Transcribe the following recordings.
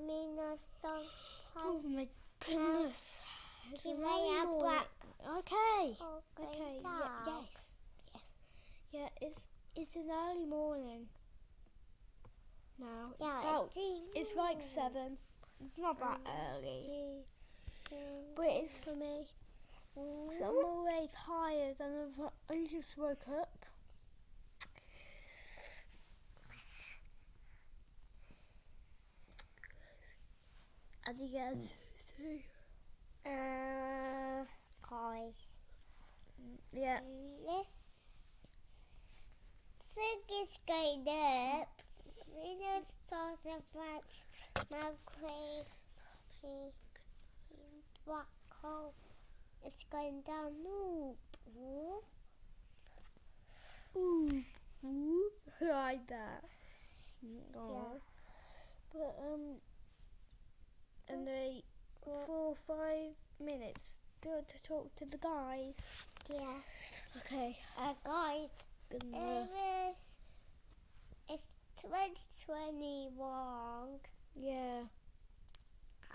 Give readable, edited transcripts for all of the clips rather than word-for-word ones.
mean, I start. Oh my goodness. It's Give an me early a morning. black. Okay. Okay. Okay. Yes. Yeah, it's an early morning. Now it's like 7. It's not that early, but it is for me. Cause I'm always tired and I just woke up. And you guys too. Guys. Yeah. This thing is going up. We don't start about my crazy black hole. It's going down. Ooh. Ooh. Like that. Yeah. But and 4 or 5 minutes to talk to the guys. Yeah. Okay. Guys. Goodness. It's 2021. Yeah.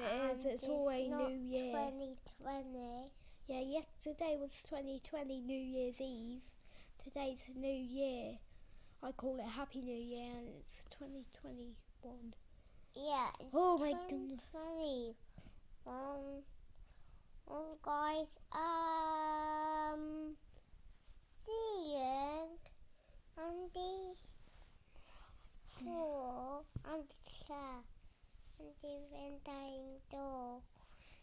It is. It's always New Year. 2020. Yeah, yesterday was 2020 New Year's Eve. Today's New Year. I call it Happy New Year and it's 2021. Yeah, it's oh my goodness. 2020. Guys, seeing on the floor and the chair and the window door.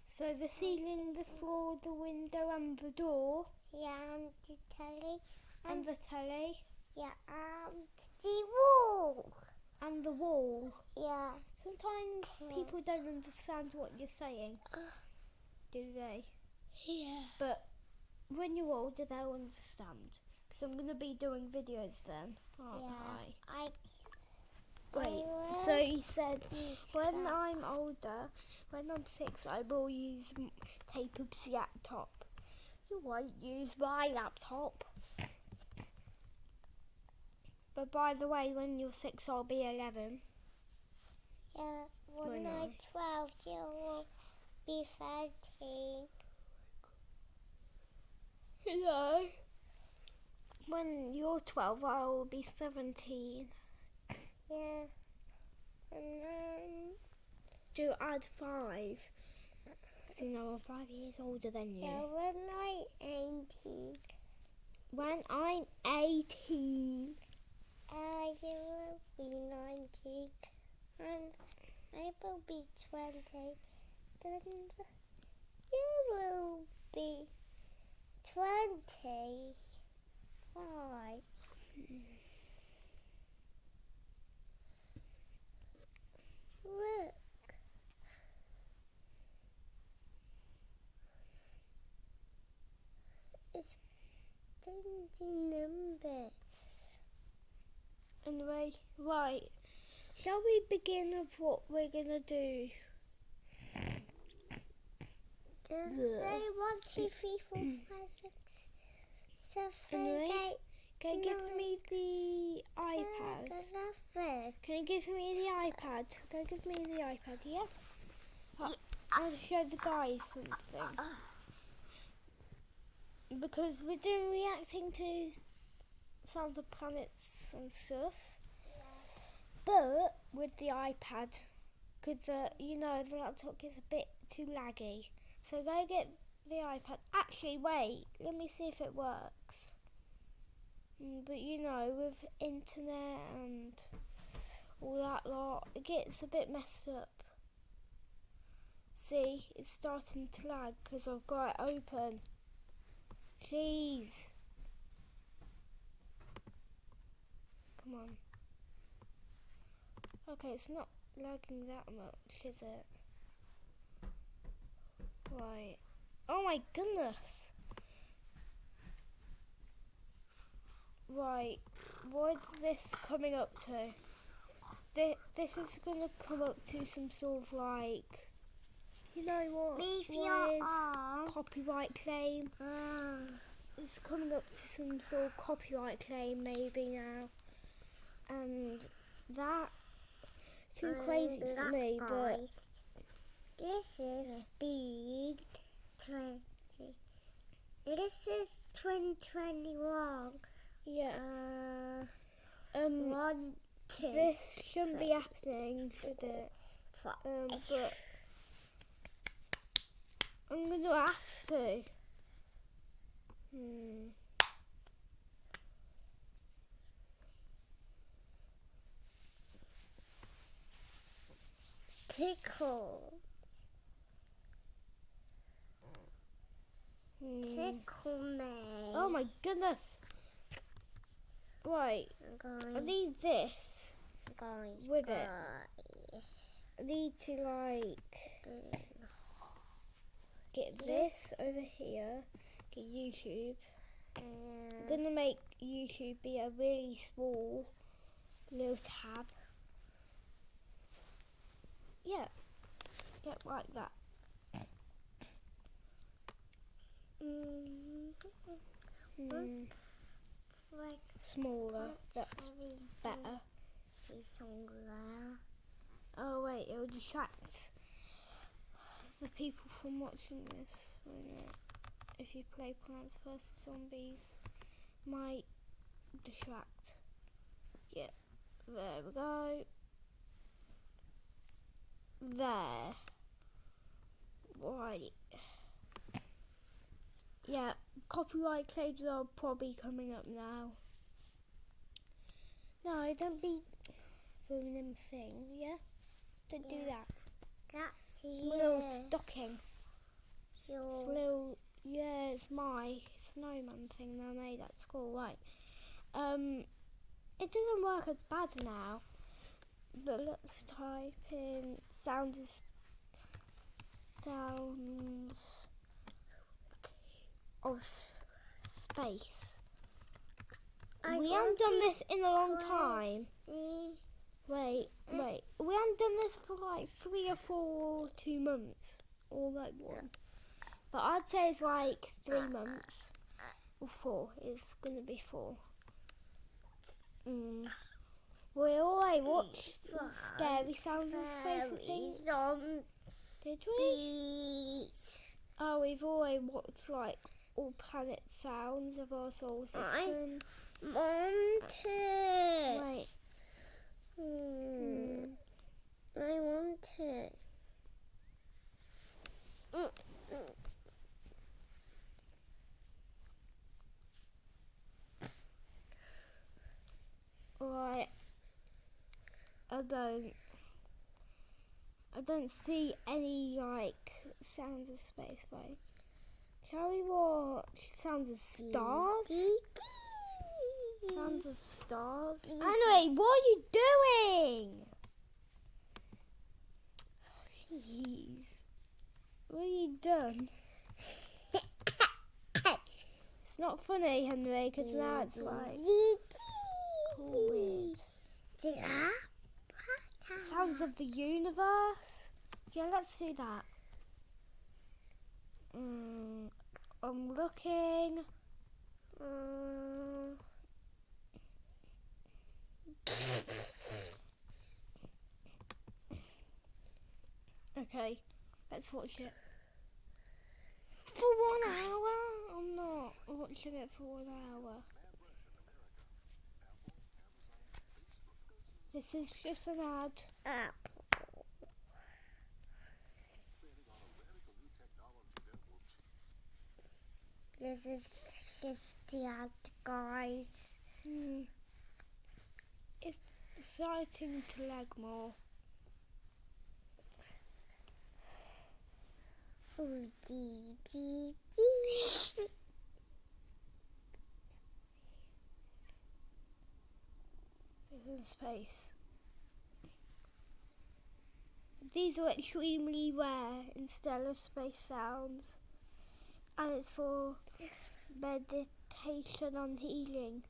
So the ceiling, the floor, the window and the door. Yeah, and the telly. And the telly. Yeah, and the wall. And the wall. Yeah. Sometimes people don't understand what you're saying, do they? Yeah. But when you're older, they'll understand. Because I'm going to be doing videos then, aren't I? Wait, so he said, when I'm older, when I'm 6, I will use Tapeup's laptop. You won't use my laptop. But by the way, when you're 6, I'll be 11. Yeah, when I'm 12, you will be 13. Hello. When you're 12, I will be 17. Yeah. And then do add 5. So I'm 5 years older than you. Yeah, when I'm 18. When I'm 18. You will be 19. And I will be 20. Then you will be 25. Look. It's changing numbers. Anyway, right. Shall we begin with what we're going to do? Just say 1, 2, 3, 4, 5, 6, 7, 8. Can you give me the iPad? Can you give me the iPad? Can you give me the iPad, yeah? I'll show the guys something. Because we're doing reacting to Sounds of Planets and stuff. But with the iPad, because the laptop gets a bit too laggy. So go get the iPad. Actually, wait, let me see if it works. But with internet and all that lot, it gets a bit messed up. See, it's starting to lag because I've got it open. Please. Come on. Okay, it's not lagging that much, is it? Right. Oh my goodness. Right. What's this coming up to? This is going to come up to some sort of like, copyright claim. It's coming up to some sort of copyright claim maybe now. And that too crazy for me, guys, this is speed 20. This is 2021. Yeah. 1, 2. This shouldn't be happening, should it? But I'm gonna have to. Tickle. Tickle me. Oh my goodness. Right. I need this with it. I need to get this over here. Get YouTube. I'm gonna make YouTube be a really small little tab. Yeah, like that. Smaller, that's better. Oh wait, it will distract the people from watching this, won't it? If you play Plants vs Zombies, might distract. Yeah, there we go. There. Right. Yeah, copyright claims are probably coming up now. No, don't be ruining the thing, yeah? Don't do that. That's Little stocking. It's my snowman thing that I made at school, right? It doesn't work as bad now. But let's type in sounds of space. We haven't done this in a long time. Wait. We haven't done this for like 3 or 4 or 2 months. Or like 1. But I'd say it's like 3 months. Or 4. It's going to be 4. We always watched Scary Sounds of Space and things. Did we? Oh, we've always watched like all planet sounds of our solar system. I want it. Wait. I want it. Right. I don't see any like sounds of space though. Shall we watch sounds of stars? Sounds of stars. Anyway, what are you doing? Jeez. What have you done? It's not funny, Henry, because now it's like weird. Sounds of the universe. Yeah, let's do that. I'm looking. Okay, let's watch it. For 1 hour? I'm not watching it for 1 hour. This is just an ad. This is just the ad, guys. It's exciting to lag more. This is space. These are extremely rare in stellar space sounds, and it's for meditation and healing.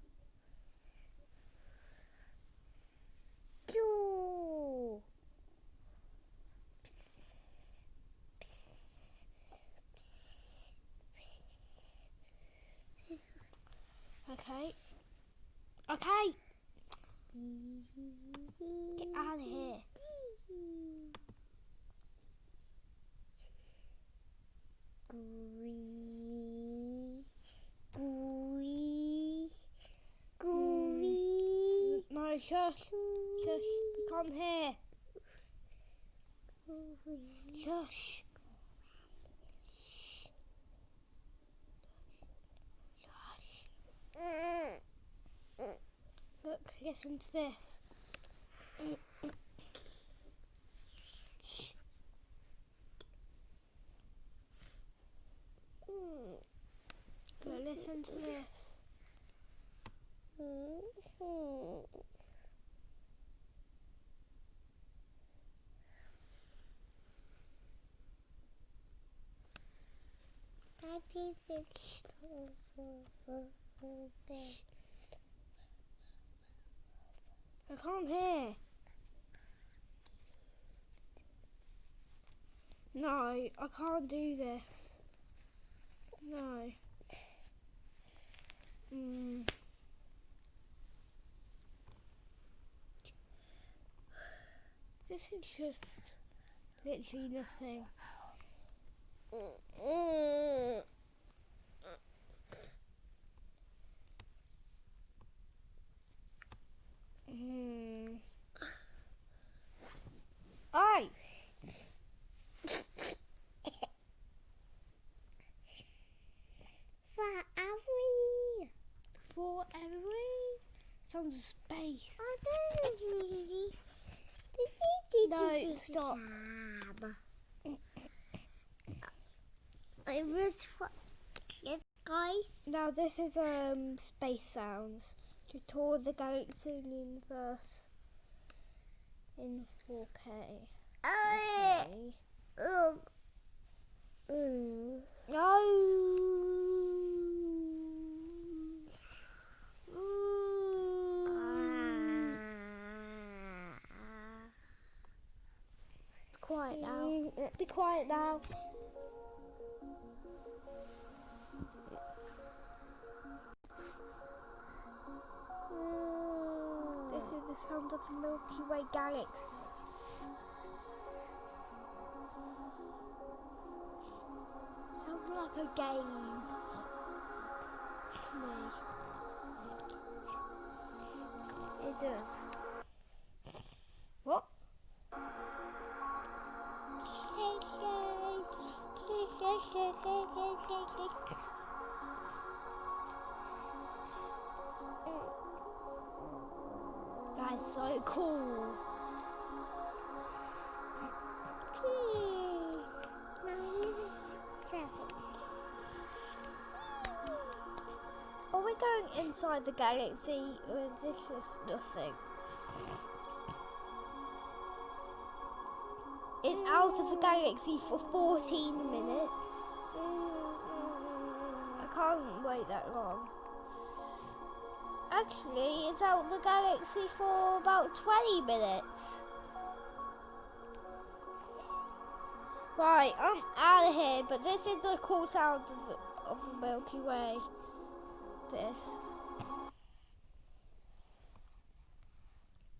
Okay. Get out of here. shush. Shush. We can't hear. Shush. Look, listen to this. Shh. Look, listen to this. I can't hear. No, I can't do this. No. This is just literally nothing. Oi! For every sounds of space. No, stop. I was yes, guys. Now this is space sounds to tour the galaxy and universe in 4K. Okay. No. Quiet now. Be quiet now. This is the sound of the Milky Way galaxy. Sounds like a game to me. It does. What? That's so cool. Are we going inside the galaxy or is this just nothing? It's out of the galaxy for 14 minutes. I can't wait that long. Actually, it's out of the galaxy for about 20 minutes. Right, I'm out of here, but this is the cool sound of the Milky Way. This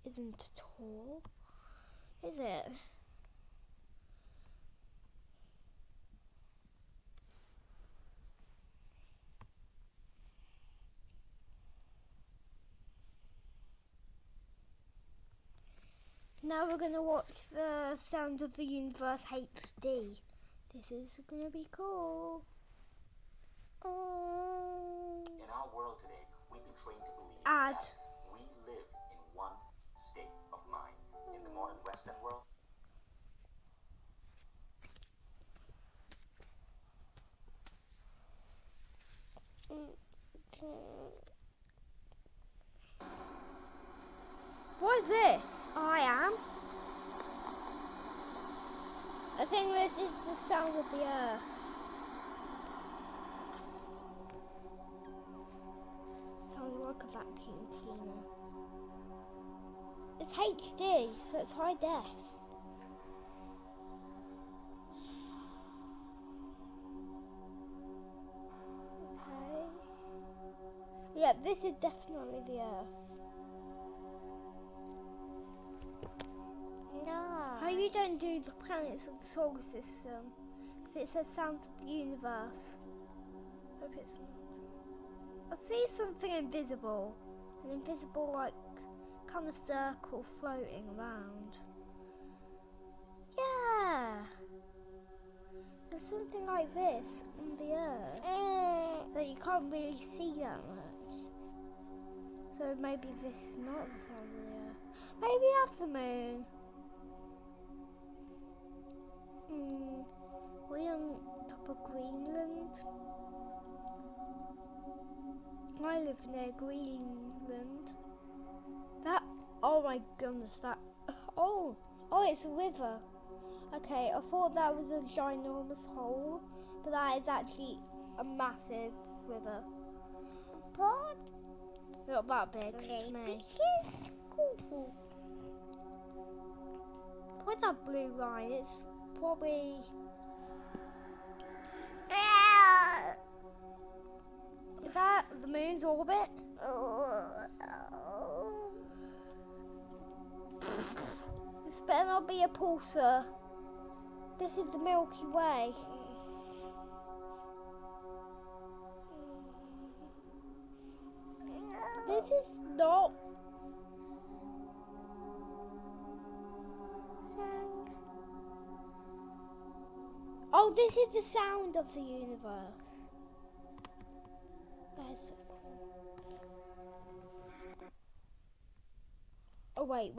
isn't at all, is it? Now we're going to watch the Sound of the Universe HD. This is going to be cool. In our world today, we've been trained to believe Ad. that we live in one state of mind. In the modern Western world, What is this? I am. I think this is the sound of the earth. Sounds like a vacuum cleaner. It's HD, so it's high def. Okay. Yeah, this is definitely the earth. How you don't do the planets of the solar system? Because it says sounds of the universe. Hope it's not. I see something invisible. An invisible, like, kind of circle floating around. Yeah. There's something like this on the earth that you can't really see that much. So maybe this is not the sound of the earth. Maybe that's the moon. We're on top of Greenland. I live near Greenland. Oh my goodness, oh, it's a river. Okay, I thought that was a ginormous hole, but that is actually a massive river. But Not that big to me. What's that blue line? It's probably... Is that the moon's orbit? This better not be a pulsar. This is the Milky Way. This is not... Oh, this is the sound of the universe. That is so cool. Oh, wait.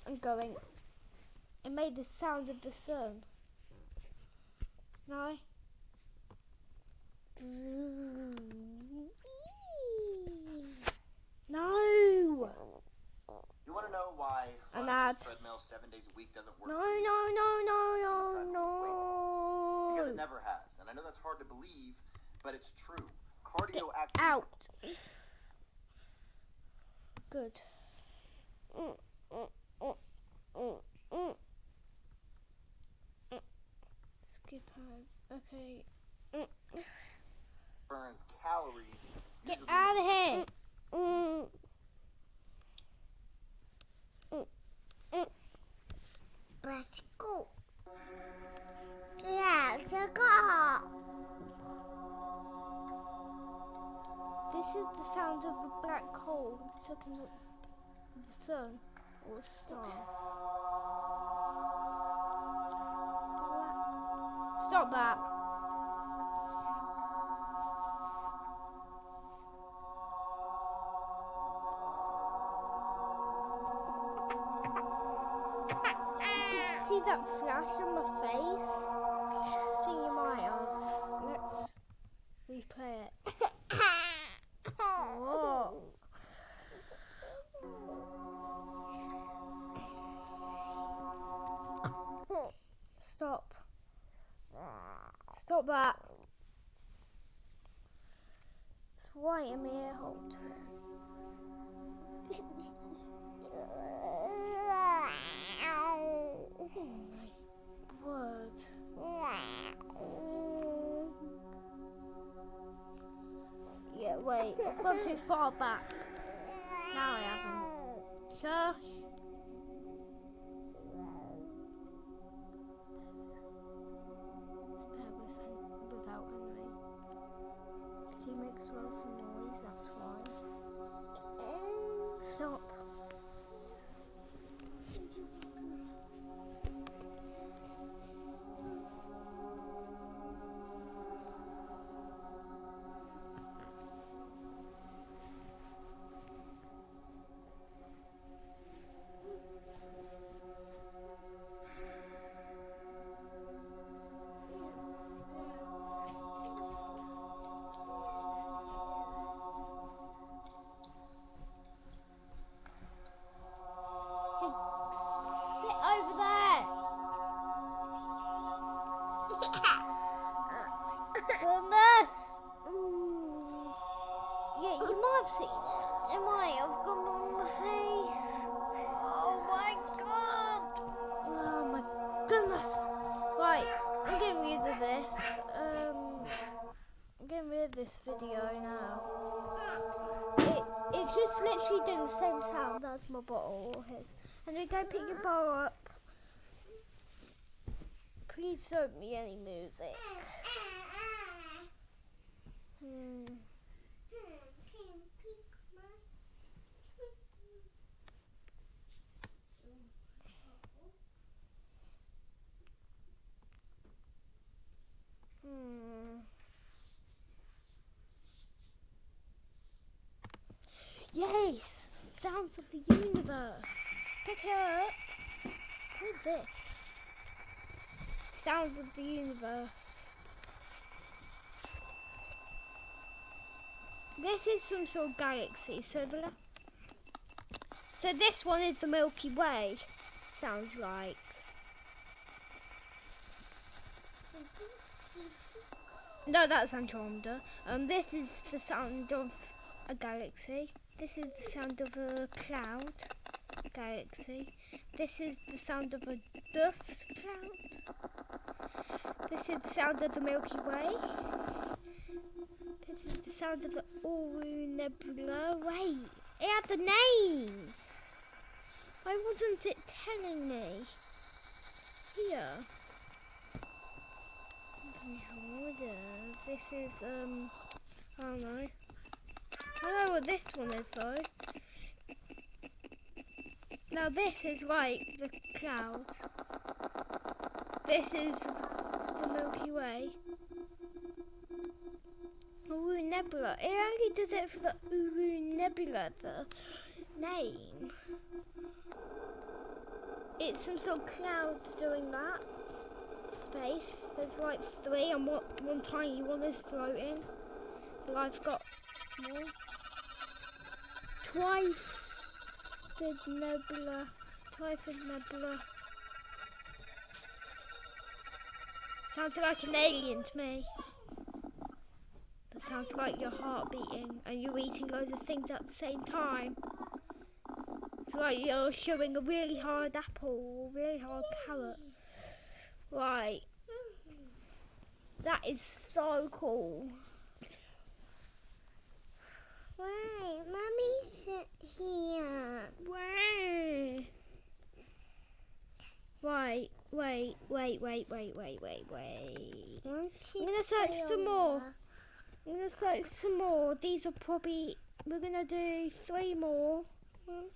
I'm going. It made the sound of the sun. No? No! You want to know why An ad. treadmill 7 days a week doesn't work? No. Because it never has. And I know that's hard to believe, but it's true. Cardio Get out. Good. Skip ads. Okay. burns calories. Get out of here. Let's go. Let's go. This is the sound of a black hole sucking up the sun or star. Stop that. Did you see that flash on my face? I think you might have. Let's replay it. Whoa. Stop. Stop that. It's right in my ear hole too. Oh my word. Yeah, wait. I've gone too far back. Now I haven't. Shush. It's better without Henry. Because he makes lots of noise, that's why. Stop. Sit over there. Goodness. Yeah, you might have seen it. It might have gone on my face. Oh my god. Oh my goodness. Right, I'm getting rid of this. I'm getting rid of this video now. It's just literally doing the same sound as my bottle is. And we go pick your bottle up. Please don't be any music. Yes! Sounds of the universe. Pick it up. What's this? Sounds of the universe. This is some sort of galaxy. So this one is the Milky Way. Sounds like. No, that's Andromeda. This is the sound of a galaxy. This is the sound of a cloud galaxy. This is the sound of a dust cloud. This is the sound of the Milky Way. This is the sound of the Oru Nebula. Wait, it had the names. Why wasn't it telling me? Here. This is, I don't know. I don't know what this one is though. Now this is like the clouds. This is the Milky Way. Oru Nebula. It only does it for the Oru Nebula, the name. It's some sort of cloud doing that. Space. There's like 3 and one tiny one is floating. But I've got more. Trifid Nebula. Sounds like an alien to me. That sounds like your heart beating and you're eating loads of things at the same time. It's like you're showing a really hard apple or a really hard carrot. Right. That is so cool. Wait, Mummy's here. Wait. Wait. I'm gonna search some more. These are probably, we're gonna do 3 more. I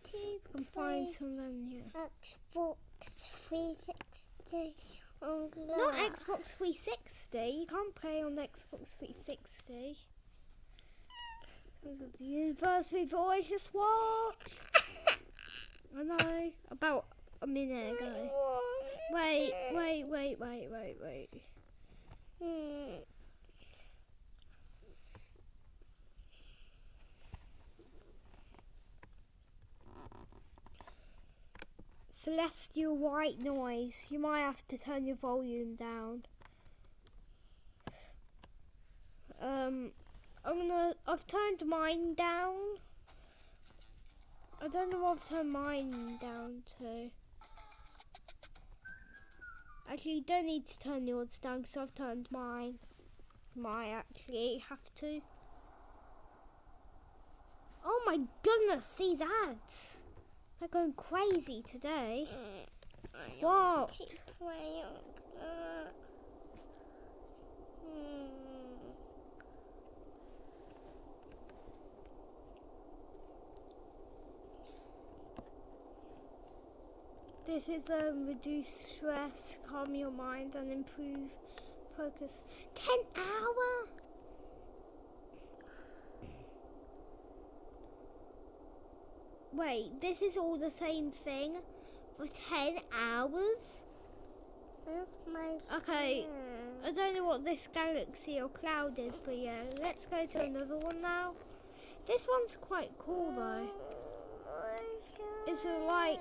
can find some then, yeah. Xbox 360 on glass. Not Xbox 360. You can't play on Xbox 360. Sounds of the universe we've always just watched. I know. About a minute ago. Wait. Celestial white noise. You might have to turn your volume down. I've turned mine down. I don't know what I've turned mine down to. Actually, you don't need to turn yours down because I've turned mine. Might actually have to. Oh my goodness, these ads. They're going crazy today. What? This is reduce stress, calm your mind and improve focus. 10 hour? Wait, this is all the same thing for 10 hours? That's my Okay, I don't know what this galaxy or cloud is, but yeah, let's go to another one now. This one's quite cool though. It's a like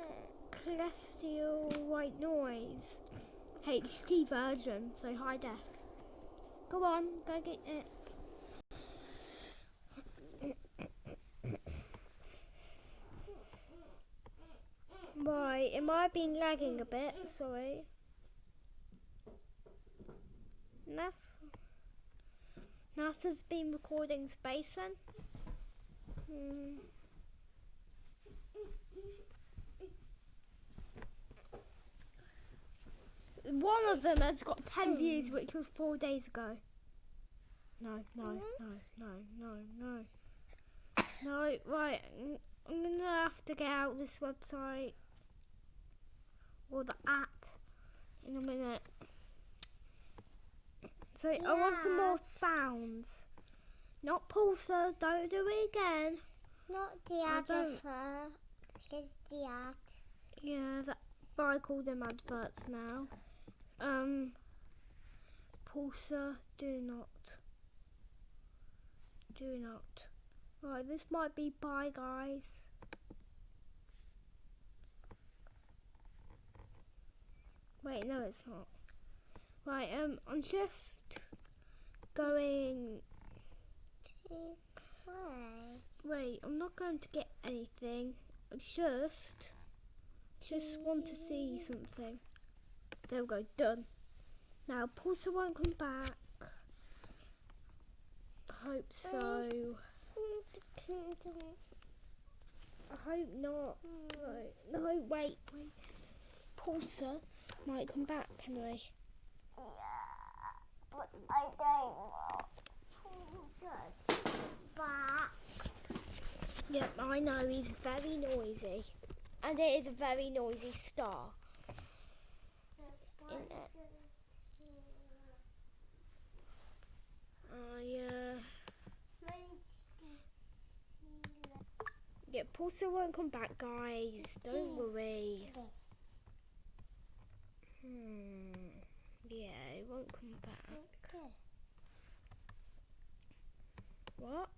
celestial white noise. HD version, so high def. Go on, go get it. Right, it might have been lagging a bit, sorry. NASA's been recording space then. One of them has got 10 views, which was 4 days ago. No, right, I'm gonna have to get out this website or the app in a minute. So I want some more sounds. Not Pulsar, don't do it again. Not the advert. It's the ad. Yeah, but I call them adverts now. Pulsar, do not. Do not. Right, this might be bye, guys. Wait, no, it's not. Right, I'm just going. Wait, I'm not going to get anything. I just want to see something. There we go, done. Now, Pulsar won't come back. I hope so. I hope not. Right. No, wait. Pulsar might come back, Henry. Yeah, but I don't want Pulsar to come back. Yep, I know, he's very noisy. And it is a very noisy star. Isn't it? Yeah. Yeah, Pulsar won't come back, guys. Don't worry. Yeah, it won't come back. What?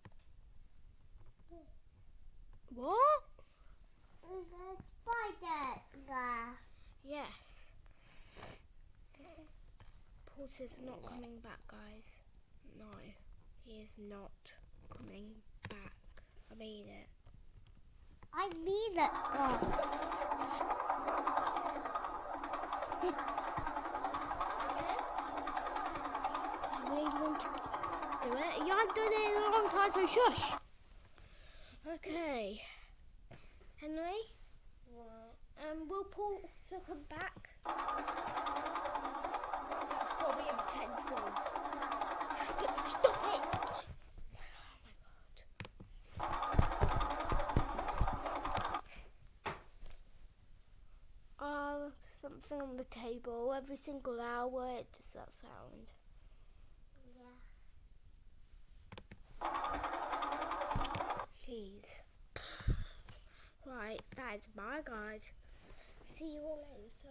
What? The spider. Yes. Pulsar's not coming back, guys. No, he is not coming back. I mean it. I mean it, guys. You really want to do it? You haven't done it in a long time, so shush. Okay. Henry? What? Will Pulsar come back? It's probably a potential. But stop it! Oh my god. Something on the table. Every single hour it does that sound. Yeah. Jeez. Right, that is bye, guys. See you all later. So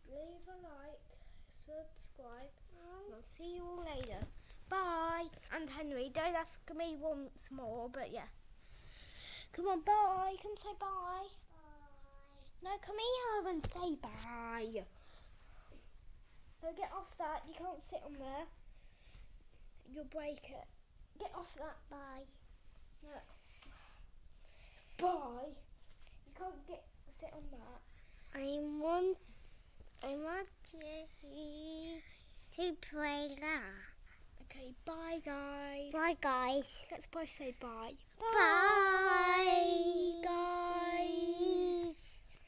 leave a like, subscribe, and I'll see you all later. Bye. And Henry, don't ask me once more, but yeah. Come on, bye. Come say bye. No, come here and say bye. No, get off that. You can't sit on there. You'll break it. Get off that. Bye. No. Bye. You can't sit on that. I want to play that. Okay, bye guys. Bye, guys. Let's both say bye. Bye.